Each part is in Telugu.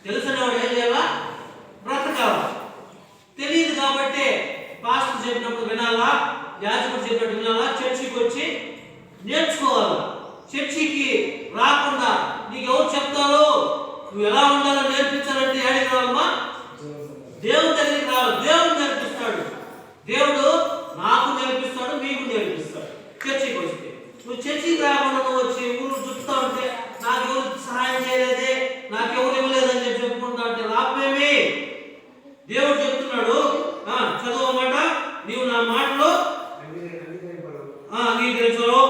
తెలిసిన వాడు ఏం చేయాలా? బ్రతకాలా. తెలియదు కాబట్టి పాస్టర్ చెప్పినప్పుడు వినాలా, యాజకుడు చెప్పినట్టు వినాలా, చర్చికి వచ్చి నేర్చుకోవాలా. చర్చికి రాకుండా నీకు ఎవరు చెప్తారో నువ్వు ఎలా ఉండాలో నేర్పించాలంటే ఏడికి రావమ్మా? దేవుని దగ్గరికి రావాలి. దేవుడు నేర్పిస్తాడు. దేవుడు నాకు నేర్పిస్తాడు, మీకు నేర్పిస్తాడు. చర్చికి వస్తే నువ్వు చర్చికి రాకుండా నువ్వు వచ్చి ఊరు చుట్టూ ఉంటే నాకు ఎవరు సహాయం చేయలేదే, నాకు ఎవరు ఇవ్వలేదని చెప్పి చెప్పుకుంటా అంటే లాభమేమి? దేవుడు చెప్తున్నాడు చదవమాట, నీవు నా మాటలో అంగీకరించరు,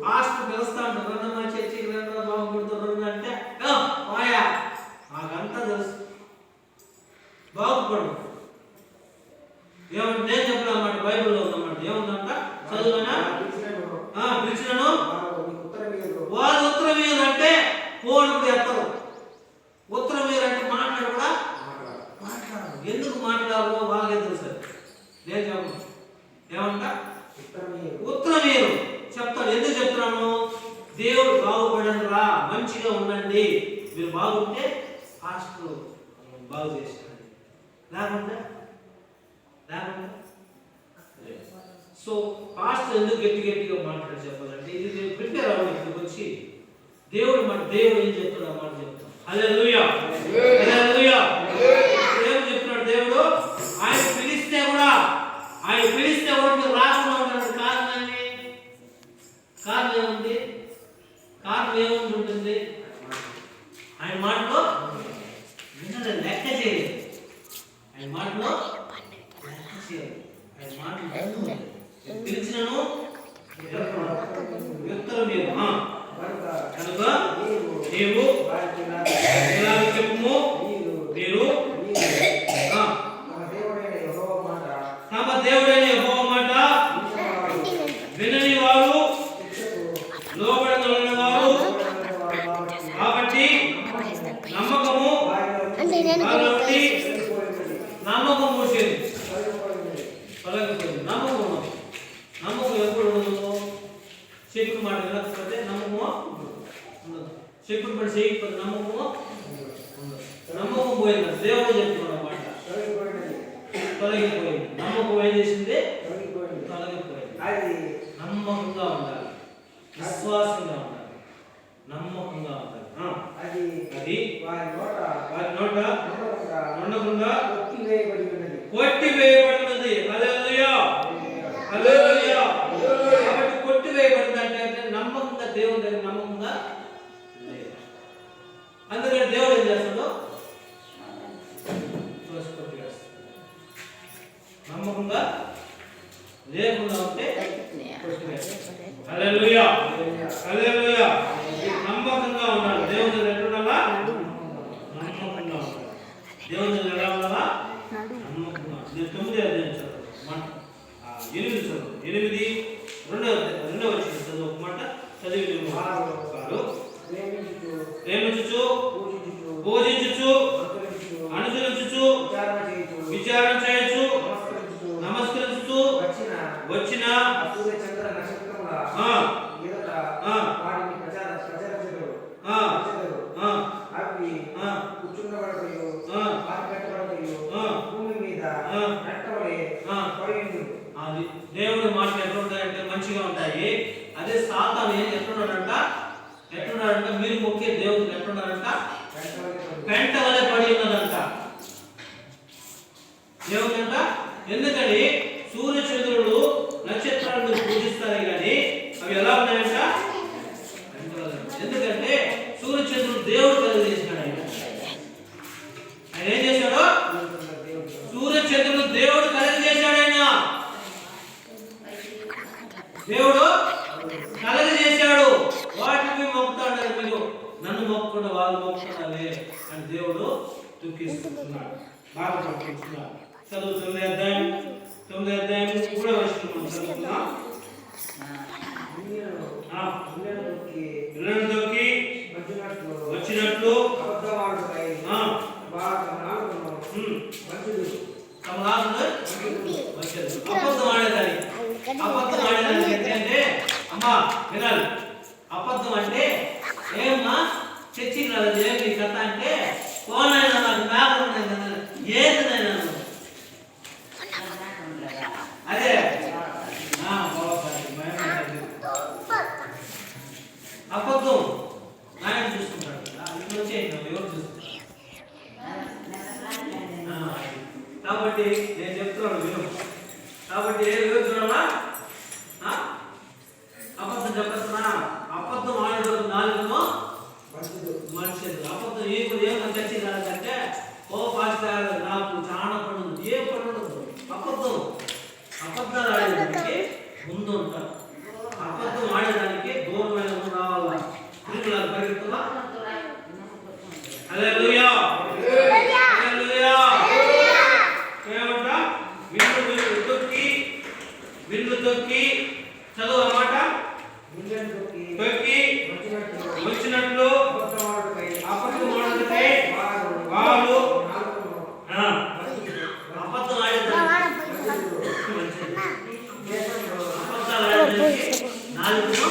పాస్టర్ పిలుస్తా ఉంటారు, మా చర్చికి రండి బాగుపడుతున్నారు అంటే మాయా నాకంతా తెలుసు, బాగుపడు. ఏమంటే నేను చెప్పిన అన్నమాట, బైబిల్లో ఉందన్నమాట. ఏముందంట? చదువునా పిలిచినాను వాళ్ళు ఉత్తరం ఇయ్యాలంటే ఫోన్ కూడా ఎత్తరు. ఉత్తరం ఇయ్యాలంటే మాట్లాడు కూడా మాట్లాడరు. ఎందుకు మాట్లాడరు వాళ్ళకే తెలుసు. నేను చెప్పను. ఏమంట? ఉత్తరం ఇయ్యరు. చెప్తాడు. ఎందుకు చెప్తున్నాను? దేవుడు బాగుపడండి రా, మంచిగా ఉండండి, మీరు బాగుంటే పాస్టర్ బాగు చేస్తాడు, లేకుంటే సో పాస్టర్ ఎందుకు గట్టిగా మాట్లాడి చెప్పాలంటే ఇది ప్రిపేర్ అవ్వండి. ఇక్కడికి వచ్చి దేవుడు ఏం చెప్తాడు ఆ మాట చెప్తాం. హల్లెలూయా, హల్లెలూయా. ఏం చెప్తున్నాడు దేవుడు? ఆయన పిలిస్తే కూడా మీరు రాకుండా ఉంటాడు. కారణం ఏముంది ఉంటుంది? ఆయన మాటలో వినలేదు, లెక్క చేయలేదు. ఆయన మాటలో లెక్క చేయలేదు. ఆయన మాటలు పిలిచినను ఉత్తరం మీరు కనుక నీవు చెప్పుము, మీరు తమ దేవుడైన యెహోవా మాట వినని వారు, లోబడని వారు కాబట్టి నమ్మకము మూసేది, తొలగిపోయింది. నమ్మకం ఎప్పుడు ఉండదు? శకుడు మాట వినకపోతే నమ్మకము ఉండదు. శకుడు మాట చేయకపోతే నమ్మకము నమ్మకం పోయింది. దేవుడు చెప్తున్నాడు మాట తొలగిపోయింది. నమ్మకం ఏం చేసింది? తొలగిపోయింది. నమ్మకంగా ఉండాలి, విశ్వాసంగా ఉండాలి, నమ్మకంగా ఉండాలి. అది వారి నోట ఉండకుండా కొట్టివేయబడినది. హల్లెలూయా, హల్లెలూయా. కాబట్టి కొట్టివేయబడింది అంటే నమ్మకంగా దేవుని దగ్గర నమ్మకంగా లేదు. అందుకని దేవుడు ఏం చేస్తాడు? నమ్మకంగా లేకుండా ఉంటే కొట్టివేస్తాడు. హల్లెలూయా, హల్లెలూయా. నమ్మకంగా ఉండాలి. దేవుని దగ్గర ఎట్లుండాలా? నమ్మకంగా ఉండాలి. దేవుని దగ్గర ఎలా ఉండాలా? నమ్మకంగా. 9వ అధ్యాయం చదువు, 8 చదువు. 8 రెండవ వచనం చదువు. ఒక మాట చదివి ప్రేమించుచు, పూజించుచు, అనుసరించుచు, విచారణ చేయొచ్చు, నమస్కరించుచు వచ్చిన దేవుడి మాటలు ఎట్లుంటాయంటే మంచిగా ఉంటాయి. అదే సాతాను ఎట్లున్నాడంట మీరు మొక్కే దేవుడు ఎట్లున్నాడంట? పెంట వలె పడి ఉన్నదంట దేవుడంట. ఎందుకని సూర్య చంద్రుడు నక్షత్రాలను పూజిస్తారే కానీ అవి ఎలా ఉన్నాయంట? ఎందుకంటే సూర్య చంద్రుడు దేవుడు కలిగజేసినాడు. ఆయన ఏం చేశాడు? సూర్య చంద్రుడు దేవుడు కలిగజేశాడు. దేవుడు కలగజేశాడు. వాటిని మొక్కుతాడు. మీరు నన్ను మొక్కకుండా వాళ్ళు మొక్కుతారే అని దేవుడు దుఃఖిస్తున్నాడు, బాధపడుతున్నాడు. చదువు 9వ అధ్యాయం 3వ వచనం చదువుతున్నాం. వచ్చినట్లు అబద్ధం ఆడేదాన్ని. ఎందుకంటే అమ్మా వినాలి, అబద్ధం అంటే ఏమ్మా చర్చికి రాలేదు ఏమి కథ అంటే పోనైనా నాకు పేపర్ ఉన్నాయి ఏదైనా అదే అబద్ధం ఆయన చూసుకుంటాడు ఇక్కడ వచ్చేయండి ఎవరు చూసుకుంటారు కాబట్టి నేను చెప్తున్నాను విను కాబట్టి ఎవరు చూడాలా అబద్ధం చెప్పేస్తున్నా అబద్ధం ఆడేటప్పుడు నాలుగును మనిషి అబద్ధం ఏమో చర్చి కాదంటే ఓ పాస్టర్ నాకు చాలా పనులు ఏ పనులు అబద్ధం అబద్ధాలు ఆడేదానికి ముందు ఉంటారు అబద్ధం ఆడేదానికి దూరమైన ముందు రావాలా తిరుగులాగా పరిగెత్తులా హల్లెలూయా హల్లెలూయా ఏమంటా విల్లు తొక్కి చదువు అన్నమాట తొక్కి వచ్చినట్లు అబద్ధం ఆడేదానికి వాళ్ళు అబద్ధం ఆడేదానికి నాలుగును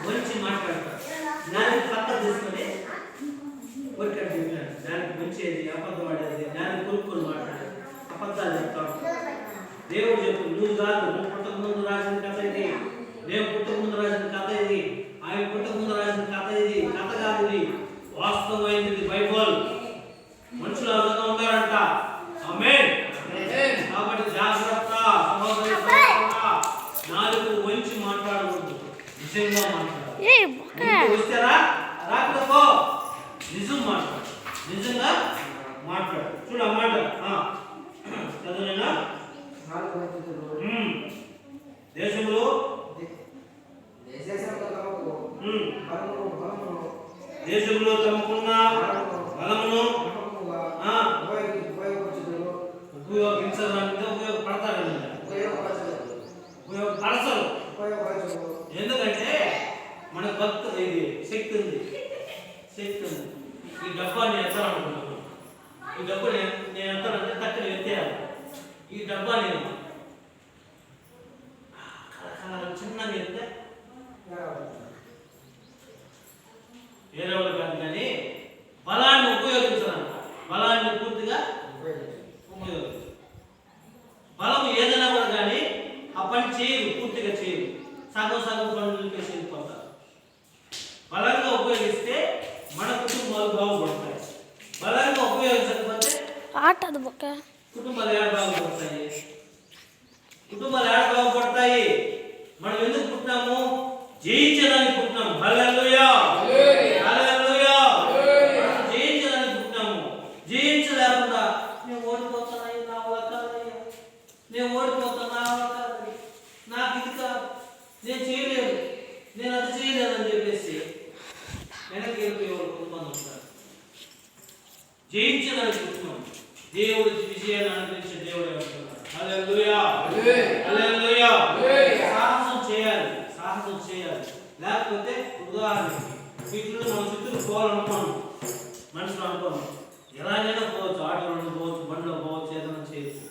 మంచి మాట్లాడతారు నాలుగు పక్క తీసుకొని ఊరికట్టు చెప్పినాడు దానికి మంచిది అబద్ధం ఆడేది దానికి కొనుక్కొని మాట్లాడేది అబద్ధాలు చెప్తాడు దేవుడు చెప్పు నువ్వు కాదు నువ్వు పుట్టక ముందు రాసిన కథ ఇది నేను పుట్టక ముందు రాసిన కథ ఇది ఆయన పుట్టక ముందు రాసిన కథ ఇది కథ కాదు ఇది వాస్తవమైనది బైబిల్ మనుషులు అర్థంగా ఉన్నారంట ఆమేన్ కాబట్టి జాగ్రత్త నాలుగు మంచి మాట్లాడకూడదు నిజంగా మాట్లాడాలి వస్తారా రాకపో నిజం మాట్లాడు నిజంగా మాట్లాడు చూడు అన్నమాట చదువునా దేశంలో దేశంలో తమకున్న బలమును ఉపయోగించడానికి ఉపయోగపడతారు ఉపయోగపరచరు ఎందుకంటే మన భక్తు ఇది శక్తి ఉంది ఈ డబ్బాని ఎత్తాలనుకున్నాను ఈ డబ్బు నేను ఎత్తానంటే తక్కువ ఎత్తేయాలి ఈ డబ్బా నేను చిన్నగా ఎత్తే వేరే వాళ్ళు కాదు కానీ బలాన్ని ఉపయోగించాలంట బలాన్ని పూర్తిగా ఉపయోగించాలి బలం ఏదైనా కూడా కానీ ఆ పని చేయరు పూర్తిగా చేయరు సగం పనులకే చేరిపోతారు బలంగా ఉపయోగిస్తే మన కుటుంబాలు బాగుపడతాయి బలంగా ఉపయోగించకపోతే కుటుంబాలు ఏడ బాగుపడతాయి మనం ఎందుకు పుట్టినాము జయించడానికి పుట్టినాము హల్లెలూయా హల్లెలూయా జయించడానికి పుట్టినాము జయించలేకుండా నేను ఓడిపోతాను నా వల్ల కాదయ్యా నేను ఓడిపోతాను నా వల్ల కాదు నాకు ఇది కాదు నేను చేయలేదు నేను అది చేయలేదు అని చెప్పేసి వెనక్కి వెళ్ళిపోయే వాళ్ళు కొంతమంది ఉంటారు జయించడానికి పుట్టినాము దేవుడు విజయాన్ని అనుగ్రహించే దేవుడు ఏమంటున్నాడు హల్లెలూయా హల్లెలూయా సాహసం చేయాలి లేకపోతే ఉదాహరణకి వీటిలో మన చుట్టూ పోవాలనుకోను మనుషులు అనుకోను ఎలాగైనా పోవచ్చు ఆటోలో పోవచ్చు బండిలో పోవచ్చు ఏదైనా చేయొచ్చు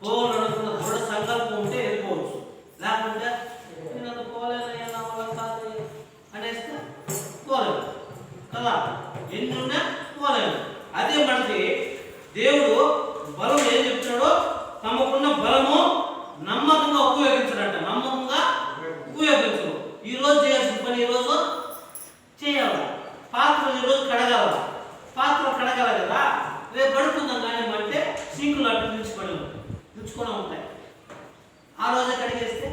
పోవాలనుకున్న దృఢ సంకల్పం ఉంటే వెళ్ళిపోవచ్చు లేకుంటే నేను అంత పోలేనయ్యా నా వల్ల కాదు అనేస్తే పోలేదు కదా ఎన్ని ఉన్నా పోలేదు అదే మనకి దేవుడు బలం ఏం చెప్తున్నాడో తమకున్న బలము నమ్మకంగా ఉపయోగించాలంట నమ్మకంగా ఉపయోగించరు ఈ రోజు చేయాల్సిన పని ఈ రోజు చేయాలి పాత్రలు ఈ రోజు కడగాల పాత్రలు కడగాలి కదా రేపు కడుక్కుందాం కానీ అంటే సింకులు అటు నిలుచుకొని ఉంటాయి ఆ రోజే కడిగేస్తే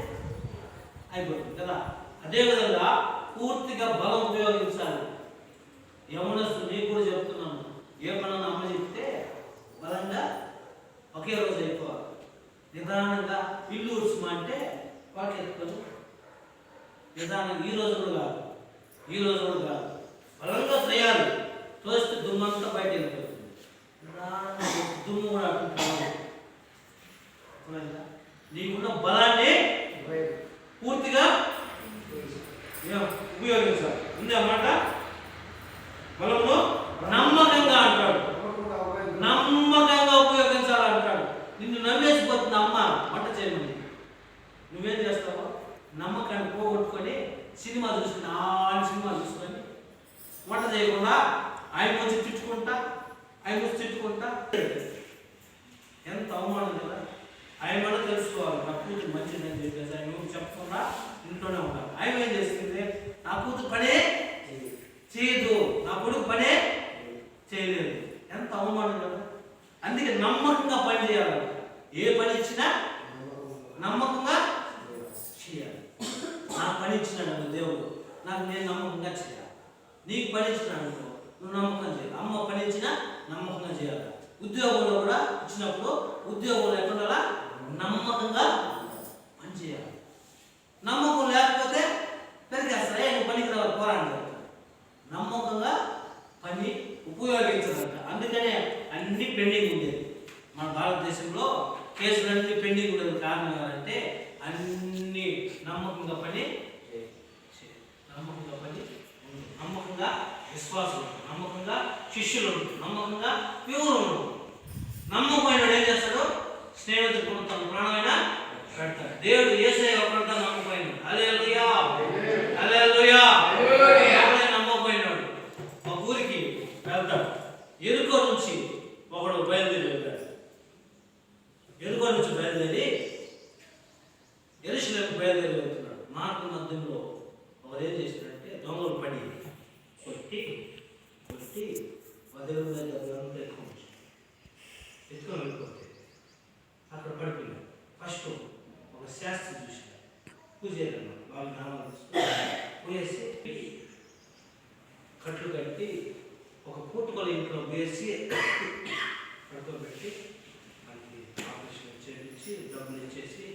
అయిపోతుంది కదా అదేవిధంగా పూర్తిగా బలం ఉపయోగించాలి యవనస్తులు నీకు కూడా చెప్తున్నాను ఏ పనులు అమ్మ చెప్తే బలంగా ఒకే రోజు అయిపోవాలి నిదానంగా ఇల్లు ఉడ్చుమంటే వాటి ఎత్తుకొని నిదానంగా ఈ రోజు కూడా కాదు బలంగా చేయాలి తోస్తే దుమ్మంతా బయట వెళ్ళిపోతుంది నిదానంగా దుమ్ము కూడా అట్లా నీకున్న బలాన్ని పూర్తిగా ఉపయోగించాలి ఉంది అన్నమాట బలము నమ్మకంగా అంటాడు నమ్మకంగా ఉపయోగించాలంటాడు నిన్ను నమ్మేసిపోతుంది అమ్మ వంట చేయమని నువ్వేం చేస్తావు నమ్మకాన్ని పోగొట్టుకొని సినిమా చూసుకుని సినిమా చూసుకొని వంట చేయకుండా ఆయన వచ్చి తిట్టుకుంటా ఎంత అవమానం కదా. ఆయన వల్ల తెలుసుకోవాలి నా కూతురు మంచిదని చెప్పేసి ఆయన చెప్పకుండా ఇంట్లోనే ఉంటారు. ఆయన ఏం చేస్తుంది, నా కూతురు పనే చేయదు, నా కొడుకు పనే చేయలేదు. ఎంత అవమానం కదా. అందుకే నమ్మకంగా పని చేయాలి. ఏ పని ఇచ్చినా నమ్మకంగా చేయాలి. నాకు పని ఇచ్చినాడు దేవుడు, నాకు నేను నమ్మకంగా చేయాలి. నీకు పని ఇచ్చినాడు నువ్వు నమ్మకం చేయాలి. అమ్మ పని ఇచ్చినా నమ్మకంగా చేయాలి. ఉద్యోగంలో కూడా ఇచ్చినప్పుడు ఉద్యోగంలో ఎక్కడ నమ్మకంగా పని చేయాలి. నమ్మకం లేకపోతే పెరిగేస్తాయి, నువ్వు పనికి రావాలి, పోరాడు. నమ్మకంగా పని ఉపయోగించాలంట. అందుకనే అన్ని పెండింగ్ ఉండేది మన భారతదేశంలో. కేసులన్నీ పెండింగ్ ఉండేది. కారణం ఏంటంటే అన్ని నమ్మకంగా పని, నమ్మకంగా విశ్వాసం, నమ్మకంగా శిష్యులు, నమ్మకంగా ప్యూరు. నమ్మకమైన ఏం చేస్తాడు, స్నేహితుడు తన ప్రాణమైన పెడతాడు. దేవుడు యేసయ్య ఒకరితో నమ్మకమైన. హల్లెలూయా, హల్లెలూయా. నమ్మకమైనాడు. మా ఊరికి వెళ్తాడు. ఎరుకో నుంచి ఒకడు బయలుదేరి వెళ్తాడు. ఎరుకో నుంచి బయలుదేరి యెరూషలేముకు బయలుదేరి వెళ్తున్నాడు. మార్గ మధ్యంలో ఒకరు ఏం చేశాడంటే దొంగలు పడి కొట్టి దేవుడి మీద డబ్బులంతా ఎత్తుకొని వెళ్ళిపోతే అక్కడ పడిపోయినాడు. ఫస్ట్ ఒక శాస్త్రి చూశాడు, పూజ చేయాలన్నాడు. వాళ్ళ నామాలు పోయేసి కట్లు కట్టి ఒక పూటుకొల ఇంట్లో వేసి పడుకోబెట్టి మనకి ఆపరేషన్ చేయించి డబ్బులు ఇచ్చేసి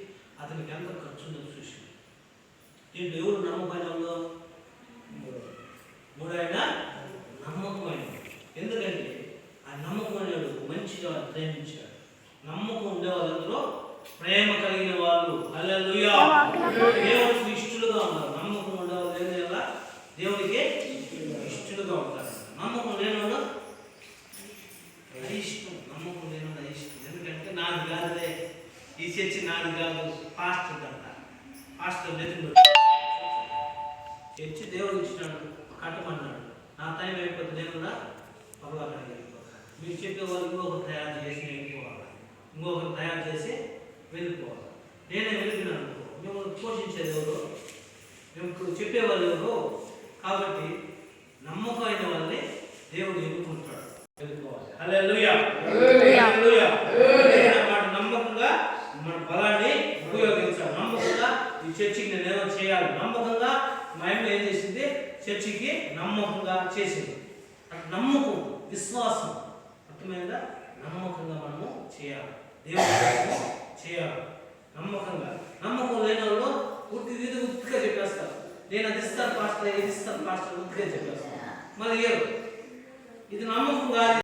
అతనికి ఎంత ఖర్చు ఉందో చూసాడు. దీంట్లో ఎవరు నమ్మకమైన వాళ్ళు? మూడైన నమ్మకమైన. ఎందుకంటే ఆ నమ్మకమైన మంచిగా ప్రేమించాడు. నమ్మకం ఉండే వాళ్ళందరూ ప్రేమ కలిగిన వాళ్ళు. హల్లెలూయా. దేవుడికి ఇష్టలుగా ఉన్నారు. నమ్మకం ఉండే వాళ్ళు ఏం చేయాలా, దేవుడికి ఇష్టలుగా ఉంటారు. నమ్మకం లేనివాడు అయిష్టం. నమ్మకం లేనివాడు అయిష్టం. ఎందుకంటే నాది కాదులే, ఈ చర్చి నాది కాదు, పాస్టర్ అంట. పాస్టర్ చర్చి దేవుడు ఇచ్చినాడు, కట్టమన్నాడు. నా టైం అయిపోతే నేను కూడా పర్వాలేదు వెళ్ళిపోతాను. మీరు చెప్పే వాళ్ళు ఇంకొకరు తయారు చేసి వెళ్ళిపోవాలి, ఇంకొకరు తయారు చేసి వెళ్ళిపోవాలి. నేనే వెళ్ళిపోయినాను అనుకో, మేము పోషించేది ఎవరు, మేము చెప్పేవాళ్ళు ఎవరు. కాబట్టి నమ్మకమైన వాళ్ళని దేవుడు ఎన్నుకుంటాడు. వెళ్ళిపోవాలి. హల్లెలూయా, హల్లెలూయా. నమ్మకంగా మన బలాన్ని ఉపయోగించాలి. నమ్మకంగా ఈ చర్చికి నేనేమో చేయాలి. నమ్మకంగా మా అమ్మ ఏం చేసింది, చర్చికి నమ్మకంగా చేసింది. నమ్మకం, విశ్వాసం, అర్థమైందా? నమ్మకంగా మనము చేయాలి, దేవుడు చేయాలి. నమ్మకంగా. నమ్మకం లేని వాళ్ళు ఉత్తిగా చెప్పేస్తారు. నేను అది ఇస్తాను పాస్టర్, ఇది ఇస్తాను పాస్టర్, ఉత్తిగా చెప్పేస్తాను. మరి ఇది నమ్మకం కాదు.